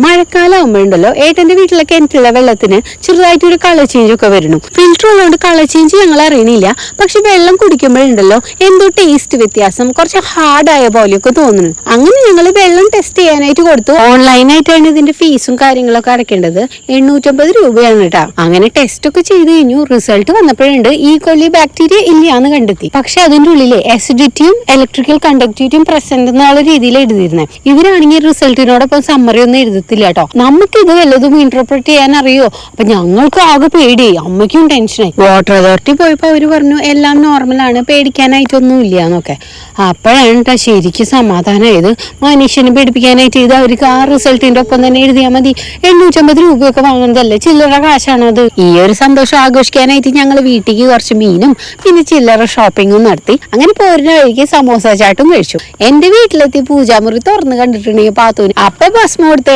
മഴക്കാലമാകുമ്പോഴുണ്ടല്ലോ ഏട്ടന്റെ വീട്ടിലെ കിണറ്റിലെ വെള്ളത്തിന് ചെറുതായിട്ട് ഒരു കളർ ചേഞ്ച് ഒക്കെ വരുന്നു. ഫിൽറ്റർ ഉള്ളതുകൊണ്ട് കളർ ചേഞ്ച് ഞങ്ങൾ അറിയണില്ല. പക്ഷെ വെള്ളം കുടിക്കുമ്പോഴുണ്ടല്ലോ എന്തോ ടേസ്റ്റ് വ്യത്യാസം, കുറച്ച് ഹാർഡായ പോലെയൊക്കെ തോന്നുന്നു. അങ്ങനെ ഞങ്ങൾ വെള്ളം ടെസ്റ്റ് ചെയ്യാനായിട്ട് കൊടുത്തു. ഓൺലൈനായിട്ടാണ് ഇതിന്റെ ഫീസും കാര്യങ്ങളൊക്കെ അടയ്ക്കേണ്ടത്. 850 രൂപയാണ് കേട്ടോ. അങ്ങനെ ടെസ്റ്റ് ഒക്കെ ചെയ്ത് കഴിഞ്ഞു. റിസൾട്ട് വന്നപ്പോഴുണ്ട് ഈ കൊല്ലി ബാക്ടീരിയ ഇല്ലാന്ന് കണ്ടെത്തി. പക്ഷെ അതിന്റെ ഉള്ളിലെ അസിഡിറ്റിയും ഇലക്ട്രിക്കൽ കണ്ടക്ടിവിറ്റിയും പ്രസന്റ് എന്നുള്ള രീതിയിൽ എഴുതിയിരുന്നത്. ഇവരാണെങ്കിൽ റിസൾട്ടിനോടൊപ്പം സമ്മറി ഒന്നും എഴുതത്തില്ല കേട്ടോ. നമുക്ക് ഇത് വല്ലതും ഇന്റർപ്രറ്റ് ചെയ്യാൻ അറിയോ? അപ്പൊ ഞങ്ങൾക്ക് ആകെ പേടിയായി, അമ്മയ്ക്കും ടെൻഷനായി. വാട്ടർ അതോറിറ്റി പോയപ്പോ അവര് പറഞ്ഞു എല്ലാം നോർമലാണ്, പേടിക്കാനായിട്ടൊന്നും ഇല്ല എന്നൊക്കെ. അപ്പോഴാണ് കേട്ടോ ശരിക്കും സമാധാനമായത്. മനുഷ്യനെ പേടിപ്പിക്കാനായിട്ട് ഇത് അവർക്ക് ആ റിസൾട്ടിന്റെ ഒപ്പം തന്നെ എഴുതിയാൽ മതി. 850 രൂപയൊക്കെ വാങ്ങുന്നതല്ലേ, ചില്ലറ കാശാണോ അത്? ഈ ഒരു സന്തോഷം ആഘോഷിക്കാനായിട്ട് ഞങ്ങൾ വീട്ടിലേക്ക് കുറച്ച് മീനും പിന്നെ ചില്ലറ ഷോപ്പിങ്ങും നടത്തി. അങ്ങനെ പോരുന്ന വഴിക്ക് സമോസ ചാട്ടും കഴിച്ചു. എന്റെ വീട്ടിലെത്തി പൂജാമുറി തുറന്ന് കണ്ടിട്ടുണ്ടെങ്കിൽ പാത്തൂന് അപ്പൊ ഭസ്മം കൊടുത്ത